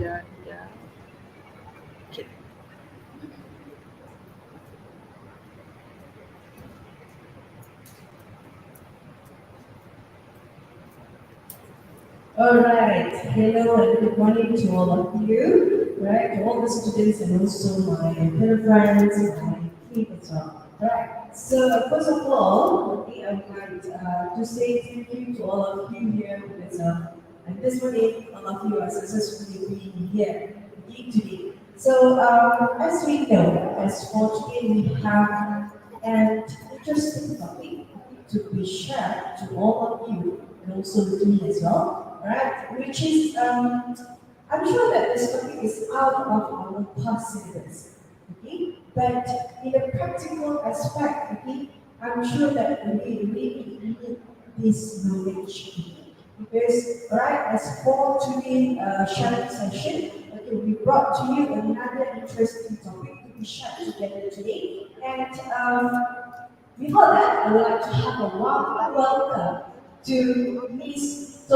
yeah. Okay. All right. Hello and good morning to all of you. Right, to all the students and also my fellow friends, my team as well. Right. So first of all, okay, I would like to say thank you to all of you here with us. And this morning, all of you are successfully being here today. So as we know, as for today, we have an interesting topic to be shared to all of you and also to me as well, right? Which is, I'm sure that this topic is out of our past syllabus, okay? But in a practical aspect, okay, I'm sure that we really need this knowledge, okay? Because, right, as for today's sharing session, okay, we brought to you another interesting topic to be shared together today. And before that, I would like to have a warm welcome to Miss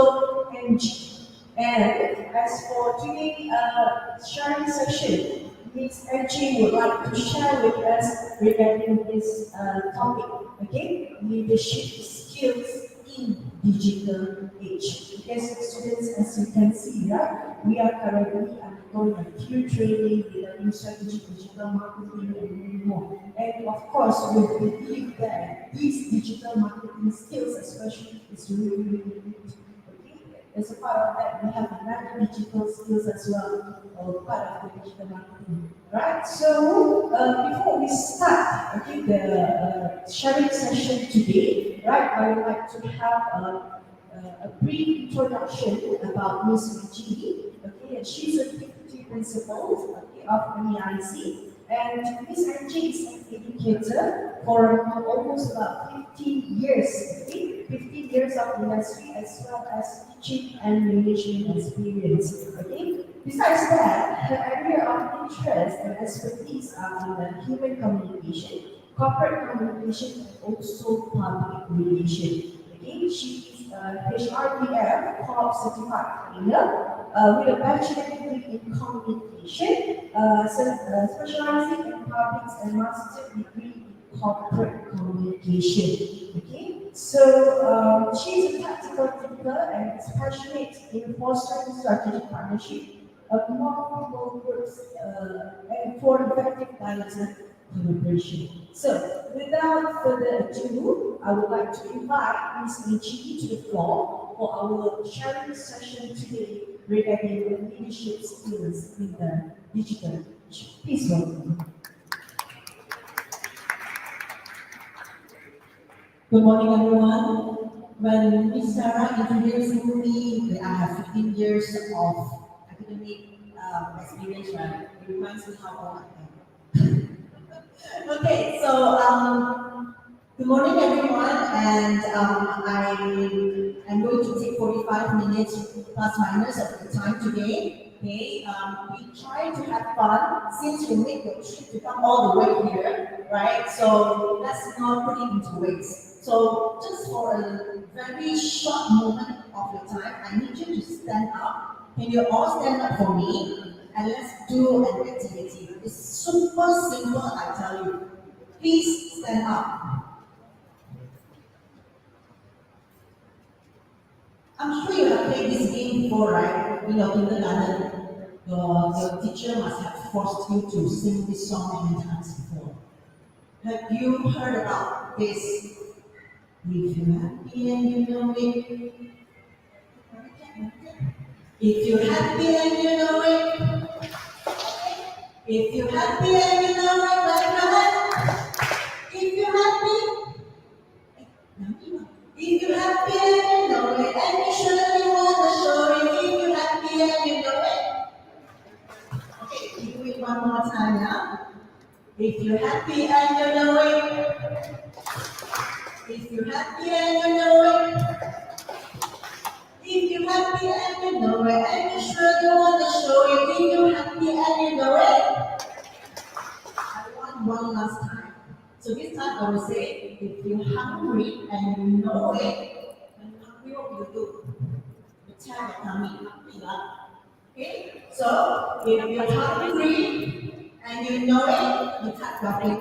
Angie. And as for today's sharing session, Miss Angie would like to share with us regarding this topic, okay? Leadership skills in digital age. Because students, as you can see, right, we are currently undergoing a few training regarding strategy, digital marketing, and many more. And of course, we believe that these digital marketing skills, especially, is really, really good. Okay? As a part of that, we have another digital skills as well, part of the digital marketing. Right? So, before we start, okay, the sharing session today, right, I would like to have a brief introduction about Miss Angie. Okay, and she's a deputy principal, okay, of MEIC. And Miss Angie is an educator for almost about 15 years, okay? 15 years of industry as well as teaching and management experience, okay? Besides that, her area of interest and expertise are in the human communication, corporate communication, and also public relations. Okay, she is HRBF Corp certified trainer with a bachelor degree in communication, specializing in public and master degree in corporate communication. Okay, so she's a tactical thinker and is passionate in fostering strategic partnership of multiple groups and for effective dialogue collaboration. So, without further ado, I would like to invite Ms. Angie to the floor for our sharing session today regarding the leadership skills in the digital age. Please welcome. Good morning, everyone. When Ms. Sarah introduced me, that I have 15 years of academic experience, right? It reminds me how old I am. Okay, so good morning, everyone, and I'm going to take 45 minutes plus minus of the time today. Okay, we try to have fun since you make the trip to come all the way here, right? So let's not put it into waste. So just for a very short moment of your time, I need you to stand up. Can you all stand up for me? And let's do an activity. It's super simple, I tell you. Please stand up. I'm sure you have played this game before, right? In your kindergarten, your teacher must have forced you to sing this song many times before. Have you heard about this? If you're happy and you know it. If you're happy and you know it. If you're happy and you know it, clap your hands. If you're happy, if you're happy and you know it, and you surely wanna show it. If you're happy and you know it. Okay, we do it one more time now. If you're happy and you know it. If you're happy and you know it. If you're happy and you know it, and you surely wanna show it. If you're happy and you know it. I want one last time. So this time I will say, if you're hungry and you know it, when you're hungry, what do? You tell your tummy, hungry, right? Okay? So if you're hungry and you know it, you tap your tap your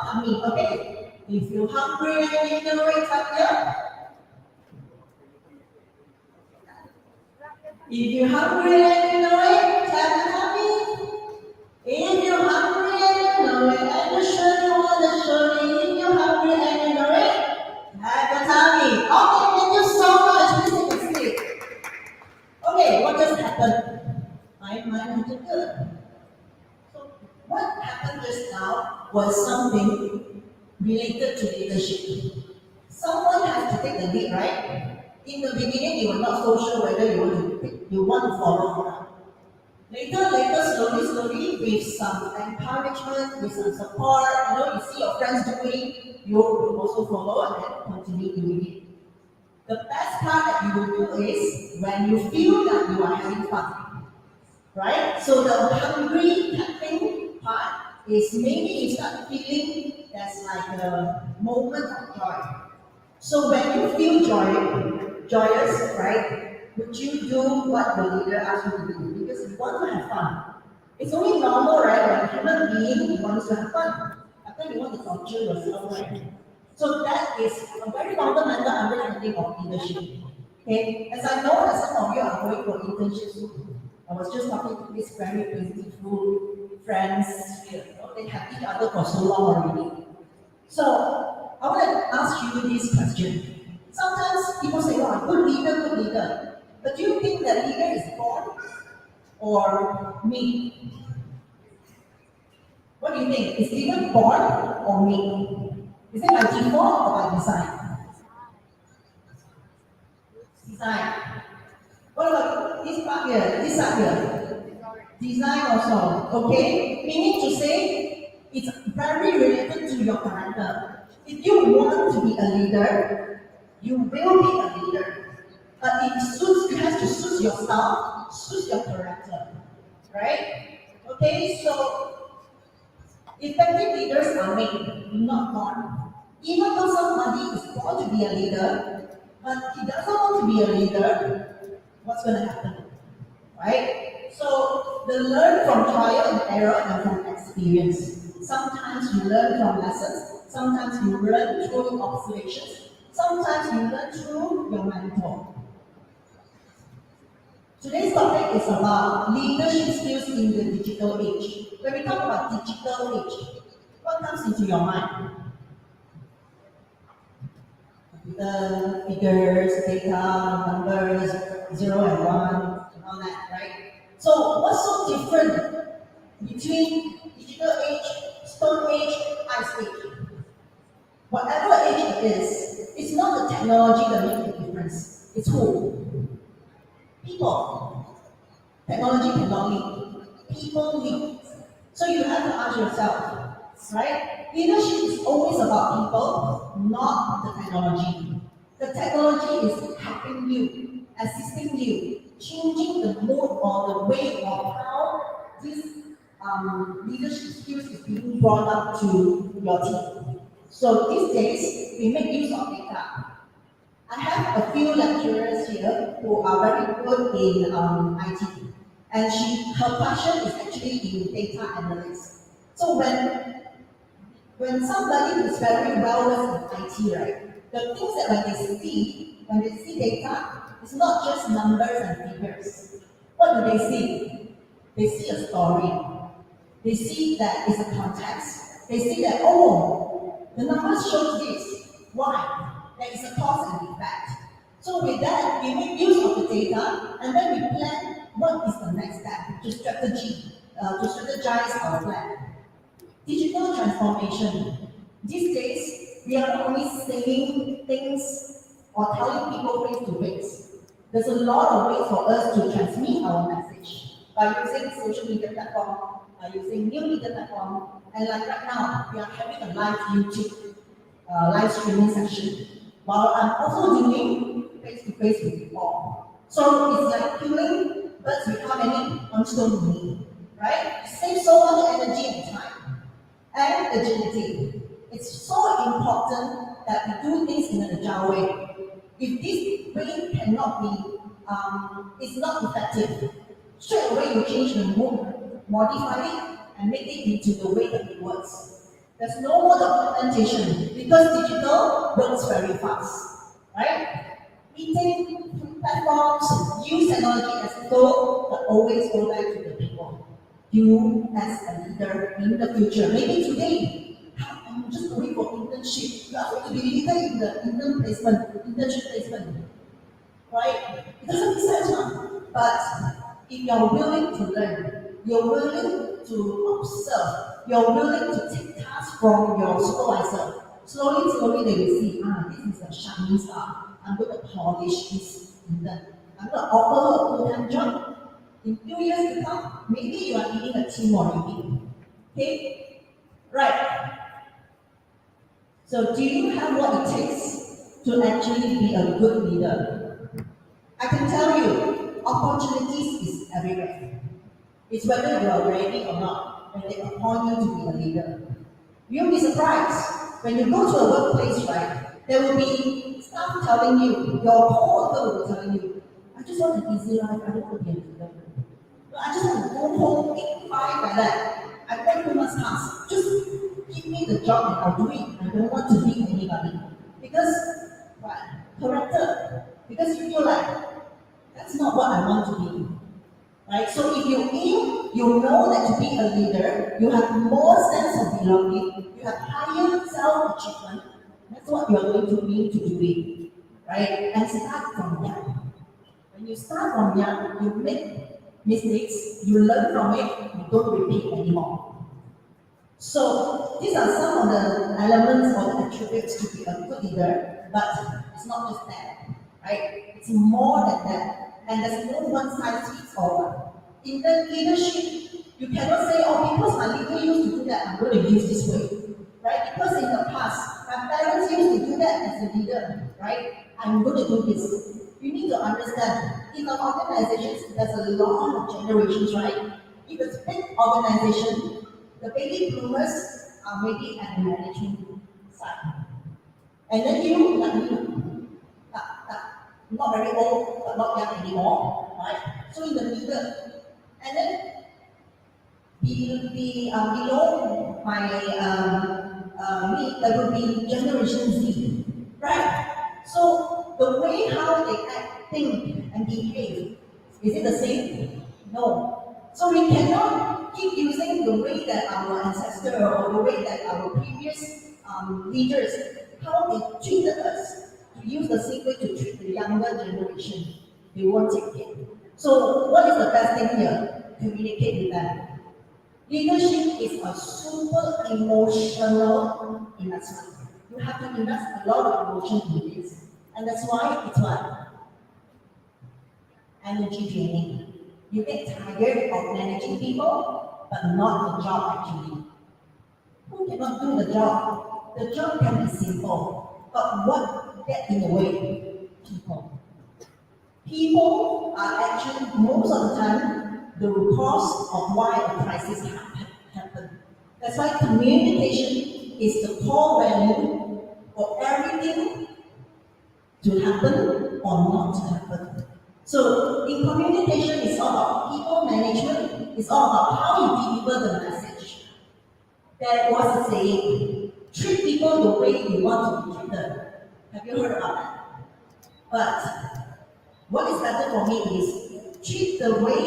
tummy, okay? If you're hungry and you know it, tap your. If you're hungry and you know it, tap your tummy. If you're hungry and you know it, and you're sure you want to show me, if you're hungry and you know it, tap your tummy. Okay, thank you so much. Please take a seat. Okay, what just happened? My mind was good. So what happened just now was something related to leadership. Someone has to take the lead, right? In the beginning, you were not so sure whether you want to follow or not. Later, slowly, with some encouragement, with some support, you see your friends doing, you will also follow and then continue doing it. The best part that you will do is when you feel that you are having fun, right? So the hungry tapping part is maybe you start feeling there's like a moment of joy. So when you feel joyous, right? Would you do what the leader asks you to do? Because you want to have fun. It's only normal, right? When a human being wants to have fun. After you want to torture yourself, right? So that is a very fundamental understanding of leadership. Okay, as I know that some of you are going for internships soon. I was just talking to these very beautiful friends. They have each other for so long already. So I want to ask you this question. Sometimes people say, "Oh, good leader, good leader." But do you think that leader is born or made? What do you think? Is leader born or made? Is it by default or by design? Design. What about this part here? This side here? Design also. Okay? Meaning to say it's very related to your character. If you want to be a leader, you will be a leader. But it has to suit your style, suit your character. Right? Okay, so effective leaders are made, not born. Even though somebody is born to be a leader, but he doesn't want to be a leader, what's going to happen? Right? So they learn from trial and error and from experience. Sometimes you learn from lessons, sometimes you learn through observations, sometimes you learn through your mentor. Today's topic is about leadership skills in the digital age. When we talk about digital age, what comes into your mind? The figures, data, numbers, 0 and 1, and all that, right? So what's so different between digital age, stone age, ice age? Whatever age it is, it's not the technology that makes the difference. It's who? People. Technology cannot lead. People lead. So you have to ask yourself, right? Leadership is always about people, not the technology. The technology is helping you, assisting you, changing the mode or the way of how this leadership skills is being brought up to your team. So these days, we make use of data. I have a few lecturers here who are very good in IT, and her passion is actually in data analytics. So when somebody who's very well versed in IT, right, the things that when they see data, it's not just numbers and figures. What do they see? They see a story. They see that it's a context. They see that, oh, the numbers show this. Why? There is a cause and effect. So with that, we make use of the data and then we plan what is the next step to strategize our plan. Digital transformation. These days, we are not only saying things or telling people face to face. There's a lot of ways for us to transmit our message by using social media platform, by using new media platform, and like right now, we are having a live YouTube live streaming session, while I'm also doing face to face with you all. So it's like killing birds with how many? One stone with me, right? It saves so much energy and time. And agility. It's so important that we do things in an agile way. If this way cannot be is not effective. Straight away you change the mood, modify it, and make it into the way that it works. There's no more documentation because digital works very fast, right? Meeting platforms use technology as a tool, but always go back to the people. You as a leader in the future, maybe today, I'm just going for internship. You are going to be leader in the internship placement, right? It doesn't make sense, huh? But if you're willing to learn, you're willing to observe, you're willing to take tasks from your supervisor, slowly they will see, this is a shining star. I'm going to polish this intern. I'm going to offer her a full-time job. In few years to come, maybe you are leading a team already. Okay? Right. So do you have what it takes to actually be a good leader? I can tell you, opportunities is everywhere. It's whether you are ready or not when they appoint you to be a leader. You'll be surprised when you go to a workplace, right? There will be staff telling you, your co-worker will be telling you, I just want an easy life, I don't want to be a leader. No, I just want to go home, 8 to 5 like that. I don't do much task. Just give me the job and I'll do it. I don't want to be anybody. Because, what? Character. Because you feel like, that's not what I want to be. Right? So if you aim, you know that to be a leader, you have more sense of belonging, you have higher self-achievement. That's what you're going to mean to do it. Right? And start from young. When you start from young, you make mistakes, you learn from it, you don't repeat anymore. So these are some of the elements or attributes to be a good leader, but it's not just that, right? It's more than that. And there's no one size fits all. In the leadership, you cannot say, oh, because my leader used to do that, I'm going to use this way. Right? Because in the past, my parents used to do that as a leader, right? I'm going to do this. You need to understand, in an organization, there's a lot of generations, right? If it's a big organization, the baby boomers are maybe at the management side. And then you, like you, not very old, but not young anymore, right? So in the middle, and then below my me, there will be Generation Z, right? So the way how they act, think, and behave, is it the same? No. So we cannot keep using the way that our ancestors or the way that our previous leaders, how they treated us, to use the same way to treat the younger generation. They won't take it. So what is the best thing here? Communicate with them. Leadership is a super emotional investment. You have to invest a lot of emotion in this. And that's why it's what? Energy draining. You get tired of managing people, but not the job actually. Who cannot do the job? The job can be simple, but what gets in the way? People. People are actually, most of the time, the cause of why a crisis happens. That's why communication is the core value for everything to happen or not to happen. So in communication, it's all about people management, it's all about how you deliver the message. There was a saying, treat people the way you want to be treated. Have you heard about that? But what is better for me is treat the way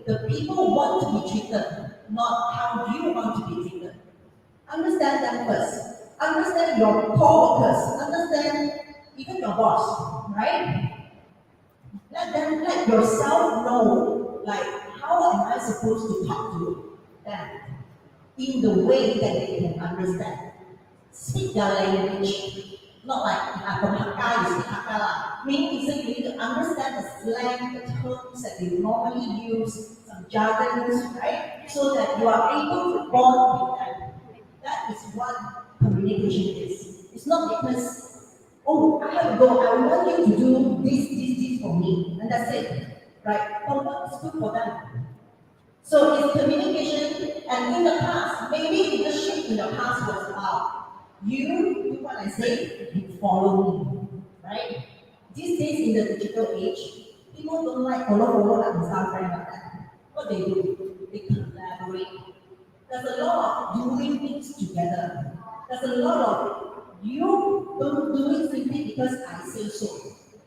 the people want to be treated, not how you want to be treated. Understand them first. Understand your co-workers. Understand even your boss, right? Let yourself know, like, how am I supposed to talk to them in the way that they can understand. Speak their language. Not like I'm from Hakka, you speak Hakka lah. Meaning to say you need to understand the slang, the terms that they normally use, some jargons, right? So that you are able to bond with them. That is what communication is. It's not because, oh, I have to go, I want you to do this for me, and that's it. Right? For what is good for them. So it's communication, and in the past, maybe leadership in the past was about you do what I say, you follow me, right? These days in the digital age, People don't like follow like Instagram like that. What they do? They collaborate. There's a lot of doing things together. There's a lot of you don't do it simply because I say so.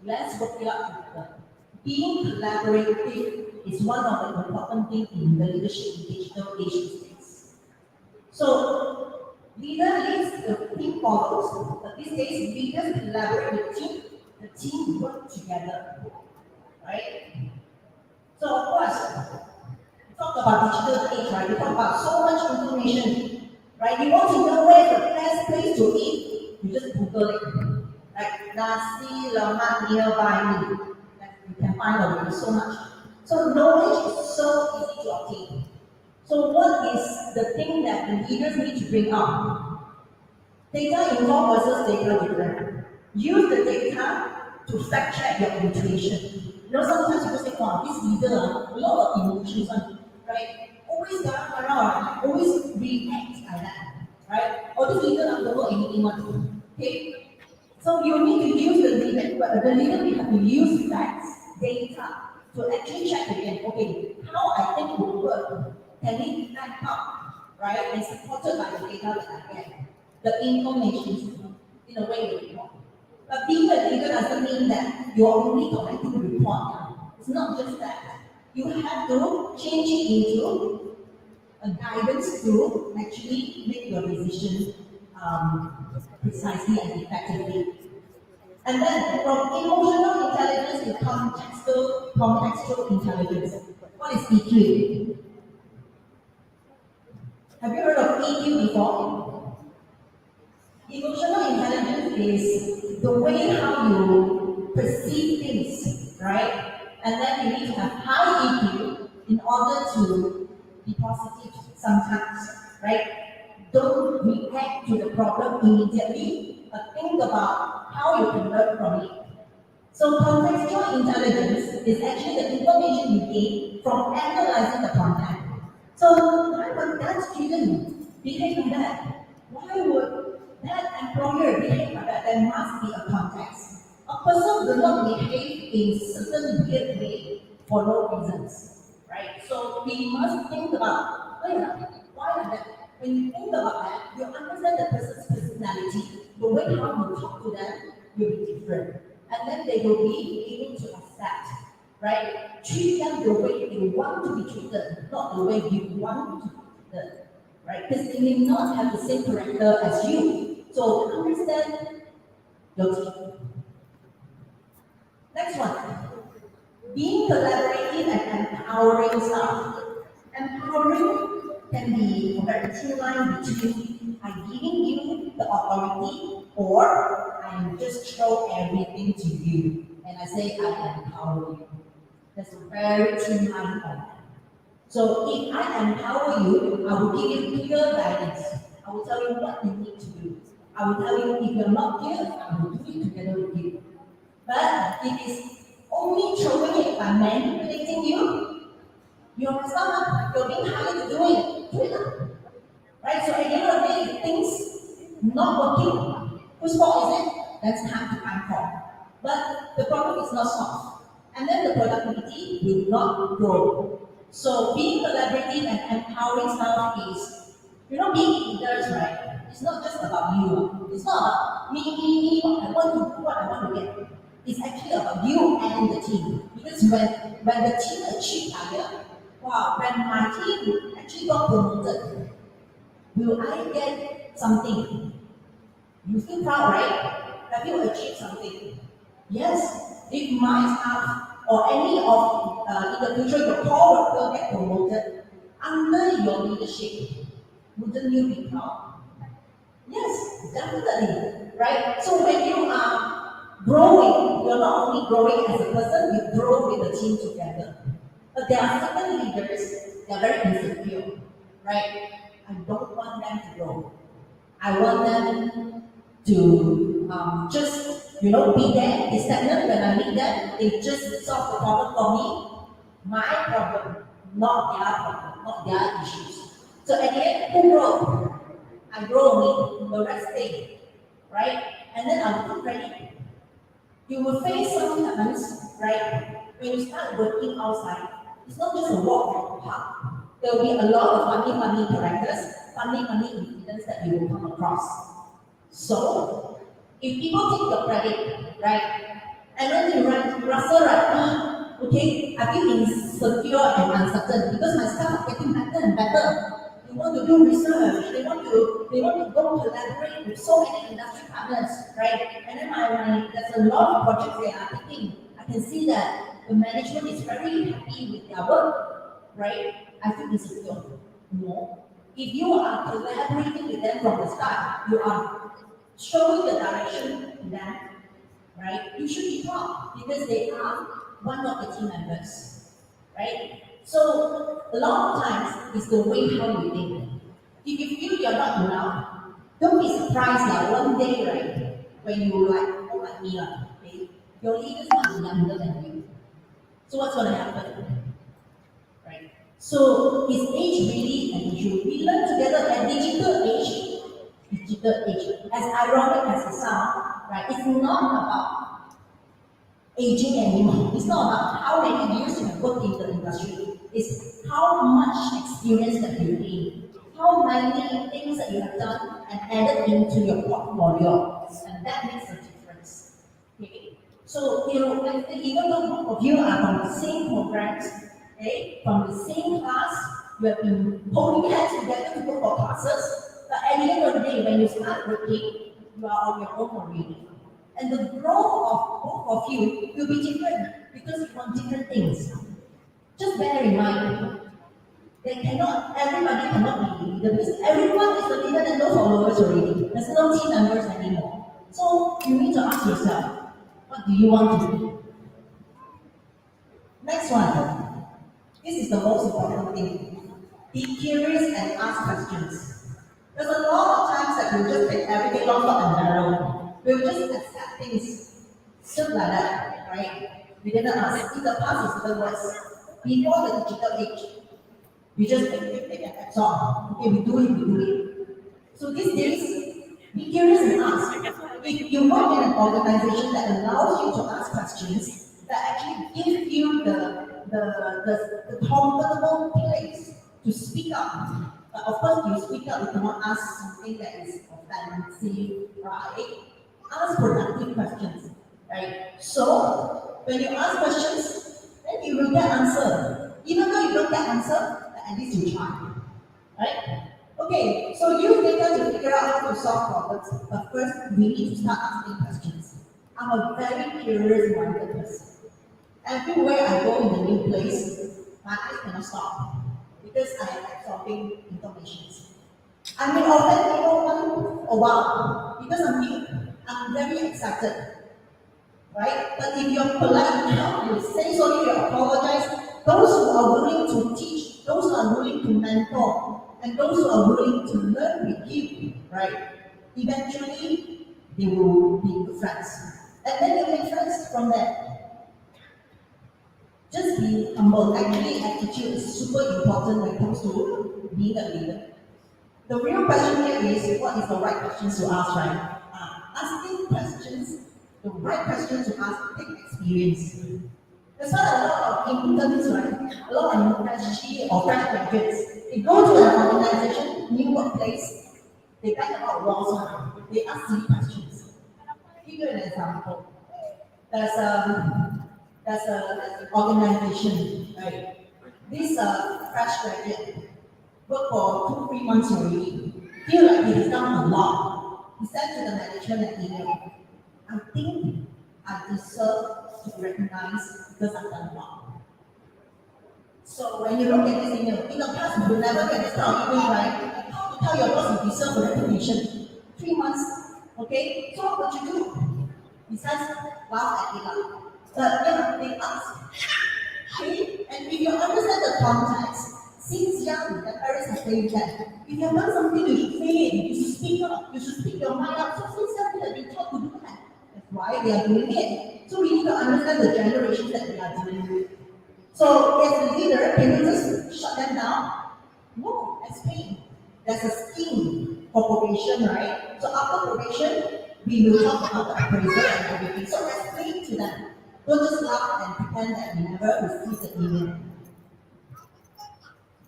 Let's work it out together. Being collaborative is one of the important things in the leadership in digital age these days. So leader leads, the team follows. But these days, leaders collaborate with the team work together. Right? So of course, we talk about digital age, right? We talk about so much information, right? You want to know where the best place to eat, you just Google it. Like nasi lemak nearby me. Like, you can find already so much. So knowledge is so easy to obtain. So what is the thing that the leaders need to bring up? Data involved versus data different. Use the data to fact check your intuition. You know, sometimes people say, wow, this leader, a lot of emotions, right? Always around, always react like that, right? Or this leader, don't know anything one. Okay? So you need to use the leader will have to use facts, data, to actually check again, okay, how I think would work, can it back up, right? And supported by the data that I get, the information in a way you report. But being a leader doesn't mean that you're only collecting the report. It's not just that. You have to change it into a guidance to actually make your decision precisely and effectively. And then from emotional intelligence to contextual intelligence. What is EQ? Have you heard of EQ before? Emotional intelligence is the way how you perceive things, right? And then you need to have high EQ in order to be positive sometimes, right? Don't react to the problem immediately, but think about how you can learn from it. So contextual intelligence is actually the information you gain from analyzing the content. So why would that student behave like that? Why would that employer behave like that? There must be a context. A person will not behave in certain weird way for no reasons, right? So we must think about why like that. When you think about that, you understand the person's personality, the way how you talk to them will be different. And then they will be able to accept, right? Treat them the way you want to be treated, not the way you want to be treated, right? Because they may not have the same character as you. So understand your team. Next one, being collaborative and empowering staff. Empowering can be a very thin line between I'm giving you the authority or I'm just throw everything to you and I say I empower you. There's a very thin line on that. So if I empower you, I will give you clear guidance. I will tell you what you need to do. I will tell you if you're not clear, I will do it together with you. But if it's only throwing it by manipulating you, you're stuck, you're being hired to do it. Right? So at the end of the day, if things not working, whose fault is it? That's time to find fault. But the problem is not solved. And then the productivity will not grow. So being collaborative and empowering staff is, being leaders, right? It's not just about you. It's not about me, I want to do what I want to get. It's actually about you and the team. Because when the team achieves higher, wow, when my team actually got promoted, will I get something? You feel proud, right? Have you achieved something? Yes. If my staff or any of in the future your core worker get promoted under your leadership, wouldn't you be proud? Yes, definitely. Right? So when you are growing, you're not only growing as a person, you grow with the team together. But there are certain leaders, they are very insecure. Right? I don't want them to grow. I want them to just, be there, be stagnant when I need them. They just solve the problem for me. My problem, not their problem, not their issues. So at the end, who grow? I grow me, the rest stay. Right? And then I will put credit. You will face sometimes, right? when you start working outside, it's not just a walk from the park. There will be a lot of funny characters, funny incidents that you will come across. So, if people take your credit, right, and then you write, Russell, right, okay, I feel insecure and uncertain because my staff are getting better and better. They want to do research, they want to go collaborate with so many industry partners, right? And then there's a lot of projects they are taking. I can see that the management is very happy with their work, right? I feel insecure. No. If you are collaborating with them from the start, you are showing the direction to them, right? You should be proud because they are one of the team members, right? So a lot of times it's the way how you think. If you feel you're not enough, don't be surprised that one day, right, when you like me, okay, your leaders might be younger than you. So what's going to happen? Right? So is age really an issue? We learn together that digital age, as ironic as it sounds, right? It's not about aging anymore. It's not about how many years you have worked in the industry. It's how much experience that you gain, how many things that you have done and added into your portfolio, and that makes a difference. Okay? So I think even though both of you are from the same programs, okay, from the same class, you have been holding hands together to go for classes, but at the end of the day, when you start working, you are on your own already. And the growth of both of you will be different because you want different things. Just bear in mind, everybody cannot be the leader because everyone is the leader and no followers already. There's no team members anymore. So you need to ask yourself, what do you want to do? Next one. This is the most important thing. Be curious and ask questions. There's a lot of times that we just take everything long shot and narrow. We'll just accept things just like that, right? We didn't ask. In the past, it's the worst. Before the digital age, we just take and absorb. Okay, we do it. So these days, be curious and ask. If you work in an organization that allows you to ask questions, that actually gives you the comfortable place to speak up. But of course, you speak up, you cannot ask something that is offensive, right? Ask productive questions, right? So, when you ask questions, then you will get answer. Even though you don't get answer, at least you try, right? Okay, so use data to figure out how to solve problems, but first we need to start asking questions. I'm a very curious-minded person. Everywhere I go in a new place, my eyes cannot stop because I am absorbing information. I may offend people once a while because I'm new. I'm very excited, right? But if you're polite enough, you say sorry, you apologize. Those who are willing to teach, those who are willing to mentor, and those who are willing to learn with you, right? Eventually, they will be good friends, and then you make friends from there. Just be humble. Actually, attitude is super important when it comes to being a leader. The real question here is, what is the right questions to ask, right? Asking questions, the right questions to ask, take experience. That's why a lot of interns, right? A lot of freshie or fresh graduates, they go to an organization, new workplace, they bang about walls, right? They ask silly questions. Give you an example. There's an organization, right? This fresh graduate worked for 2-3 months already. Feel like he has done a lot. He said to the management and email, I think I deserve to recognize because I've done a lot. So when you look at this email, in the past you will never get this kind of email, right? How to tell your boss you deserve recognition? 3 months, okay? So what would you do? Besides laugh at it up. But yeah, they ask. Okay? And if you understand the context, since young, the parents are saying that if you have done something, you should say it, you should speak up, you should speak your mind up. So since young, they've been taught to do that. That's why they are doing it. So we need to understand the generations that we are dealing with. So as a leader, can you just shut them down? No, explain. There's a scheme for probation, right? So after probation, we will talk about the appraisal and everything. So explain to them. Don't just laugh and pretend that you never received the email.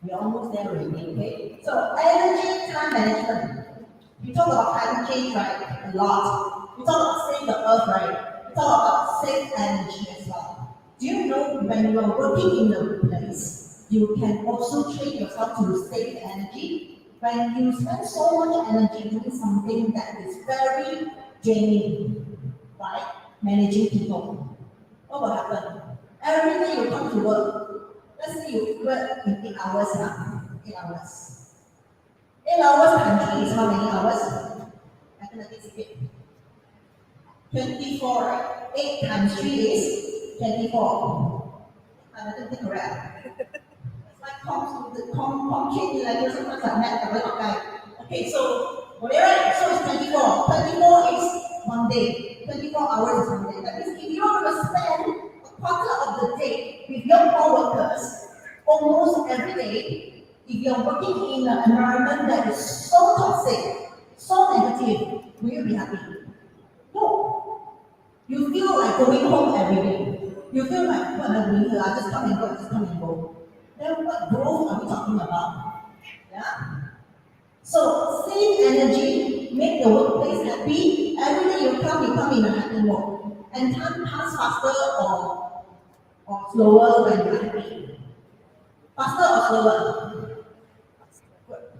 We're almost there already, okay? So energy time management. We talk about climate change, right? A lot. We talk about save the earth, right? We talk about save energy as well. Do you know when you are working in a place, you can also train yourself to save energy? When you spend so much energy doing something that is very draining, like managing people, what will happen? Every day you come to work, let's say you work in 8 hours now, 8 hours. 8 hours country is how many hours? Mathematics again. 24, right? 8 times 3 is 24. I don't think correct. It's like complicated language, sometimes I met the little guy. Okay, so whatever, so it's 24. 24 is 1 day. 24 hours is 1 day. That means if you are going to spend a quarter of the day with your co-workers almost every day, if you're working in an environment that is so toxic, so negative, will you be happy? No. You feel like going home every day. You feel like, what am I doing here? I just come and go, I just come and go. Then what growth are we talking about? Yeah? So save energy, make the workplace happy. Every day you come in a happy mode. And time pass faster or slower when you're happy. Faster or slower?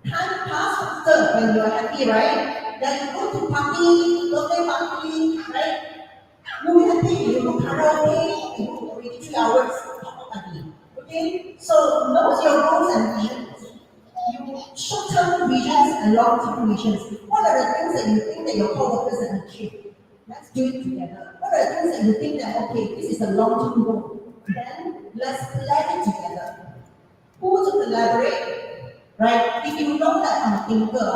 Time pass faster when you're happy, right? Then you go to party, birthday party, right? You'll be happy, you go karaoke, you go already 3 hours, party. Okay? So know your goals and visions. You short-term visions and long-term visions. What are the things that you think that your co-workers can achieve? Let's do it together. What are the things that you think that, okay, this is a long-term goal? Then let's plan it together. Who to collaborate? Right? If you know that I'm a thinker,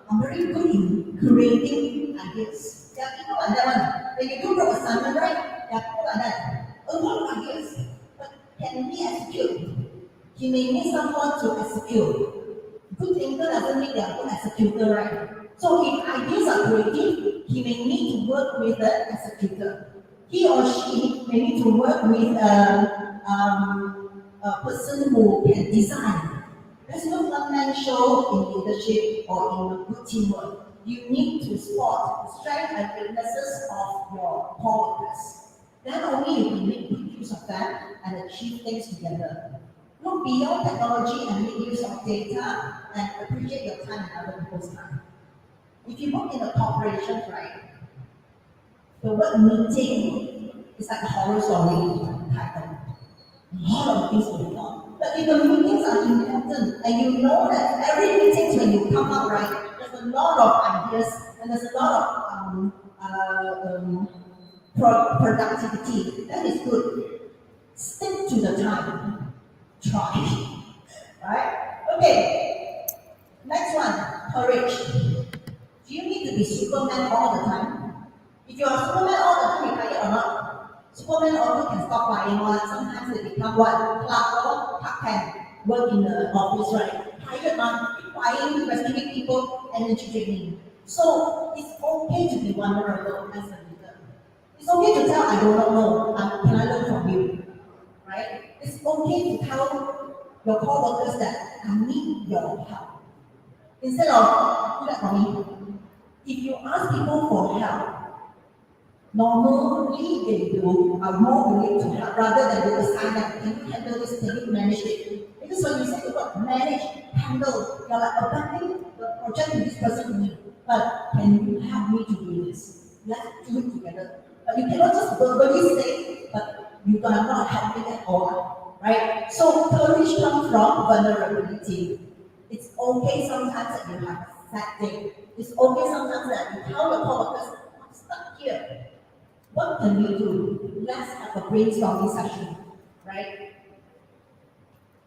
I'm very good in creating ideas. There are people like that one. When you do group assignment, right? There are people like that. A lot of ideas. But can he execute? He may need someone to execute. Good thinker doesn't mean they are good executor, right? So if ideas are creative, he may need to work with the executor. He or she may need to work with a person who can design. There's no one-man show in leadership or in a good teamwork. You need to spot the strengths and weaknesses of your co-workers. Then only you can make good use of that and achieve things together. Look beyond technology and make use of data and appreciate your time and other people's time. If you work in a corporation, right, the word meeting is like a horror story title. A lot of things going on. But if the meetings are important and you know that every meeting when you come out, right, there's a lot of ideas and there's a lot of productivity, that is good. Stick to the time. Try. Right? Okay. Next one, courage. Do you need to be Superman all the time? If you are Superman all the time, you tired or not? Superman also can stop flying one. Sometimes they become what? Clark Kent. Work in the office, right? Tired man, flying, rescuing people, energy draining. So it's okay to be vulnerable as a leader. It's okay to tell I do not know. Can I learn from you? Right? It's okay to tell your co-workers that I need your help. Instead of, do that for me. If you ask people for help, normally they are more willing to help rather than you assign them, can you handle this, can you manage it? Because when you say the word manage, handle, you're like abandoning the project to this person to me. But can you help me to do this? Let's do it together. But you cannot just verbally say, but you are not helping at all. Right? So courage comes from vulnerability. It's okay sometimes that you have a sad day. It's okay sometimes that you tell your coworkers, I'm stuck here. What can we do? Let's have a brainstorming session, right?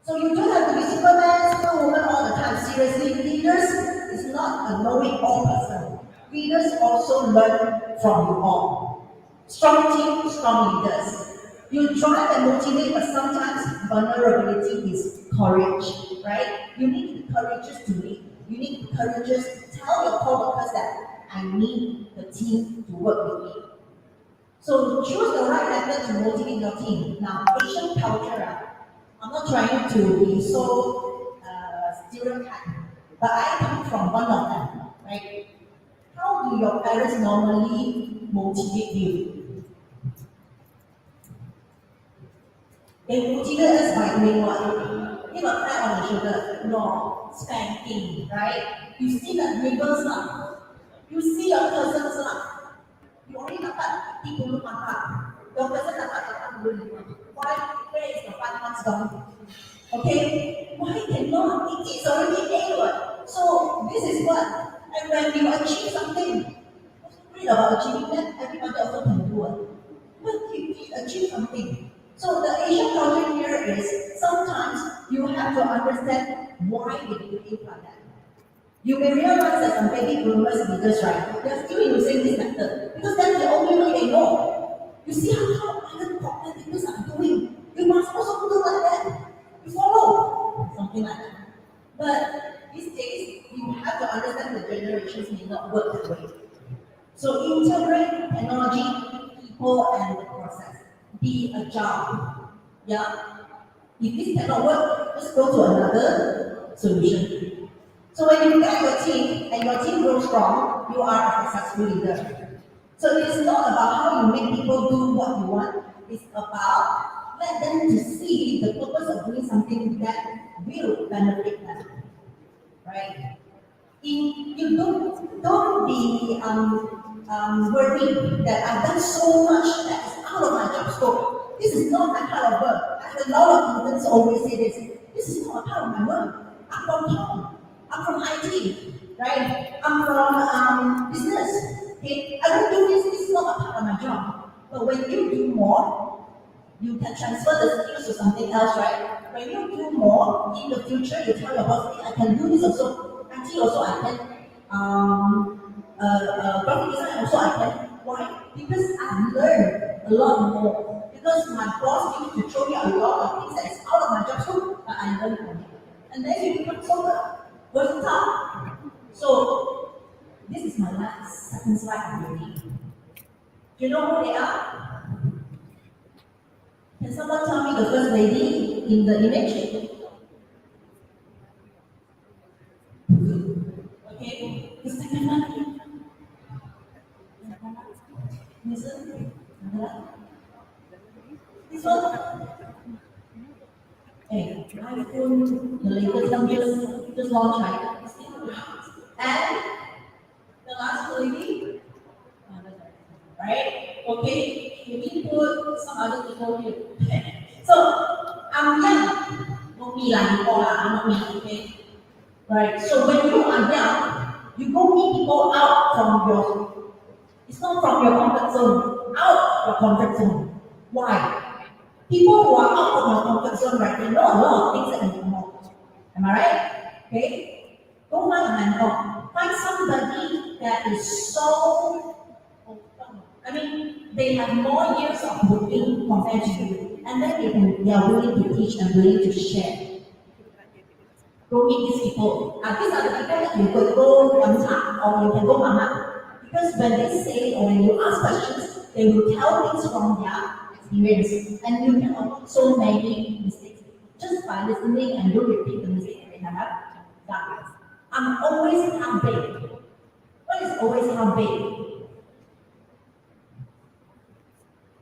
So you don't have to be Superman, Superwoman all the time. Seriously, leaders is not a knowing-all person. Leaders also learn from you all. Strong team, strong leaders. You drive and motivate, but sometimes vulnerability is courage, right? You need to be courageous to lead. You need to be courageous to tell your coworkers that I need the team to work with me. So choose the right method to motivate your team. Now, Asian culture, I'm not trying to be so stereotype, but I come from one of them, right? How do your parents normally motivate you? They motivate us by doing what? Give a pat on the shoulder. No, spanking, right? You see the neighbors lah. You see your cousins lah. You only dapat 30 mata. Your cousin dapat 85. Why? Where is the 5 months gone? Okay? Why cannot? It is already there. So this is what, and when you achieve something, read about achieving that, everybody also can do it. But if you achieve something. So the Asian culture here is sometimes you have to understand why they behave like that. You may realize that some baby boomers leaders, right, they're still using this method because that's the only way they know. You see how other corporate leaders are doing. You must also do like that. You follow something like that. But these days, you have to understand the generations may not work that way. So integrate technology, people, and the process. Be agile. Yeah. If this cannot work, just go to another solution. So when you get your team and your team grows strong, you are a successful leader. So it is not about how you make people do what you want. It's about let them to see the purpose of doing something that will benefit them. Right? You don't be worried that I've done so much that is out of my job scope. This is not my kind of work. As a lot of students always say this. This is not a part of my work. I'm from home. I'm from IT, right? I'm from business. Okay? I don't do this. This is not a part of my job. But when you do more, you can transfer the skills to something else, right? When you do more in the future, you tell your boss, hey, I can do this also. IT also I can. Graphic design also I can. Why? Because I've learned a lot more. Because my boss used to show me a lot of things that is out of my job scope, but I learned from it. And then you become so versatile. So this is my last second slide already. Do you know who they are? Can someone tell me the first lady in the image? Okay, the second one. Listen. This one. Hey, iPhone, the latest one just launched, right? And the last lady, right? Okay, you need to put some other people here. So, I'm young. Not me lah, before lah, not me, okay? Right, so when you are young, you go meet people out from your, it's not from your comfort zone, out your comfort zone. Why? People who are out of your comfort zone, right, they know a lot of things that you don't know. Am I right? Okay? Go find a mentor. Find somebody that is so open. I mean, they have more years of working compared to you. And then they are willing to teach and willing to share. Go meet these people. These are the people that you could go Yamcha or you can go Mama. Because when they say or when you ask questions, they will tell things from their experience. And you can avoid so many mistakes just by listening and don't repeat the mistakes they have done. I'm always half baked. What is always half baked?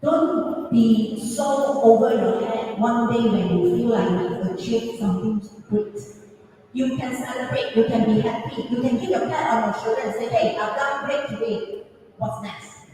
Don't be so over your head one day when you feel like you have achieved something great. You can celebrate, you can be happy, you can give a pat on your shoulder and say, hey, I've done great today. What's next?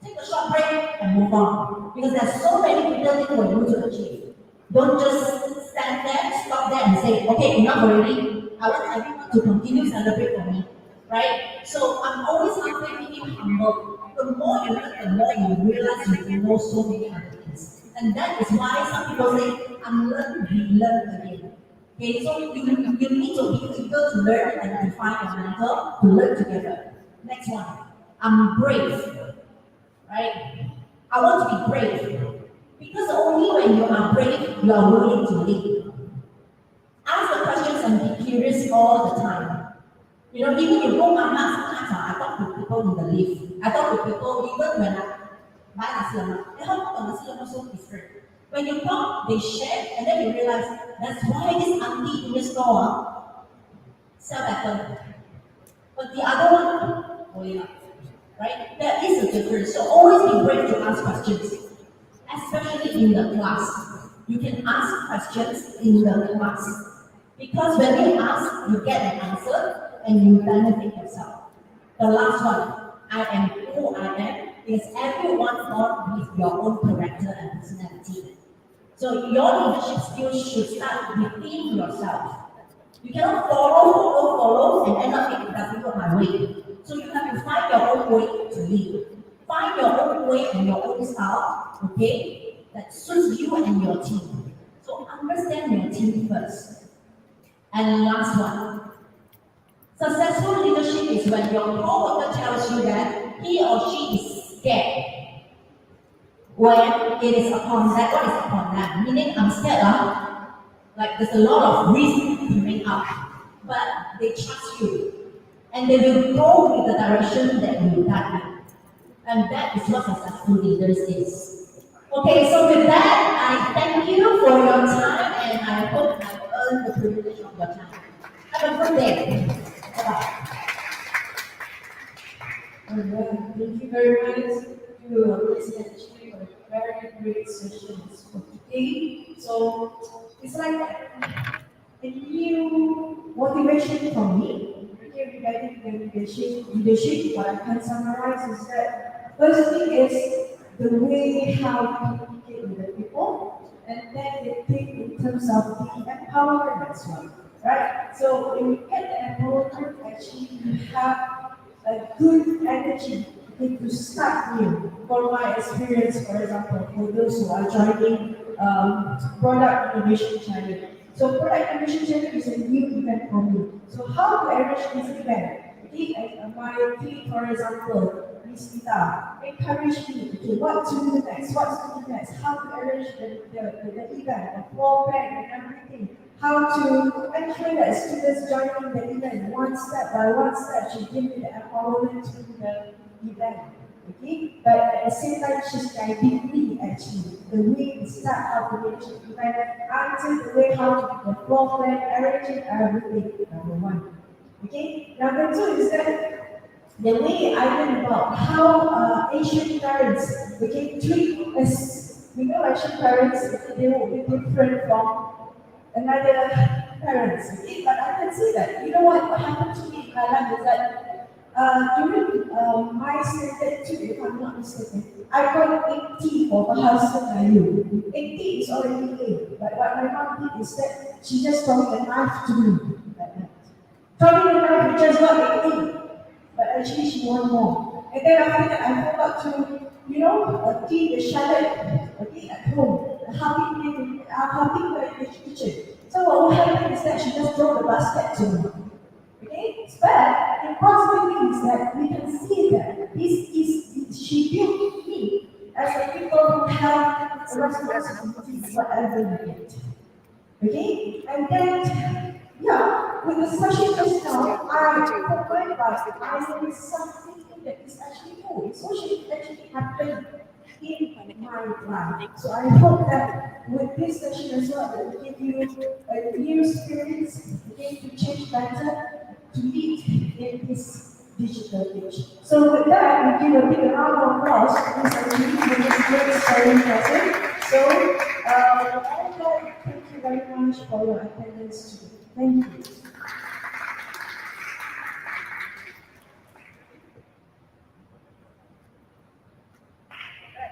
Take a short break and move on. Because there's so many little things for you to achieve. Don't just stand there, stop there and say, okay, enough already. I want everyone to continue celebrate for me. Right? So I'm always making you humble. The more you learn, the more you realize you know so many other things. And that is why some people say, I'm learning, relearn again. Okay, so you need to be eager to learn and to find a mentor to learn together. Next one, I'm brave. Right? I want to be brave. Because only when you are brave, you are willing to lead. Ask the questions and be curious all the time. You know, even you go Mama, sometimes I talk to people in the lift. I talk to people even when buy nasi lemak. And Hong Kong nasi lemak so different. When you come, they share, and then you realize that's why this auntie in the store sell better. But the other one, oh yeah, right? There is a difference. So always be brave to ask questions, especially in the class. You can ask questions in the class. Because when you ask, you get an answer and you benefit yourself. The last one, I am who I am, is everyone born with your own character and personality. So your leadership skills should start within yourself. You cannot follow, and end up it doesn't go my way. So you have to find your own way to lead. Find your own way and your own style, okay, that suits you and your team. So understand your team first. And last one, successful leadership is when your co-worker tells you that he or she is scared. When it is upon that, what is upon that? Meaning I'm scared of, like there's a lot of risk coming up, but they trust you. And they will go with the direction that you guide them. And that is what successful leaders is. Okay, so with that, I thank you for your time and I hope I've earned the privilege of your time. Have a good day. Bye-bye. Alright, thank you very much to President Chi for very great sessions for today. So it's like a new motivation for me. Okay, regarding the leadership, what I can summarize is that first thing is the way how you communicate with the people, and then the thing in terms of the empowerment as well. Right? So when you get the empowerment, actually you have a good energy to start new. For my experience, for example, for those who are joining product innovation challenge. So product innovation challenge is a new event for me. So how to arrange this event? Okay, my team, for example, Miss Vita, encourage me, okay, what to do next, how to arrange the event, the floor plan and everything. How to ensure that students joining the event one step by one step, she give me the empowerment to the event. Okay, but at the same time, she's guiding me actually the way we start out the leadership event, until the way how to do the floor plan, arranging everything. Number one. Okay, number two is that the way I learn about how Asian parents, okay, treat us. We know Asian parents, they will be different from another parents. Okay? But I can see that. You know what happened to me in Thailand is that during my standard 2, if I'm not mistaken, I got 80 for Bahasa Melayu. 80 is already A. But what my mom did is that she just threw a knife to me. Throwing a knife, we just got 80. But actually she won more. And then after that, I forgot to, clean the shallot, okay, at home, helping her in the kitchen. So what will happen is that she just throw the basket to me. Okay? But the positive thing is that we can see that she built me as a people who have a responsibility for whatever we get. Okay? And then, with the session just now, I provide that I know something that is actually true. It's actually happened in my life. So I hope that with this session as well, it will give you a new experience, again, to change better, to lead in this digital age. So with that, we give a big round of applause to this great sharing person. So, thank you very much for your attendance today. Thank you.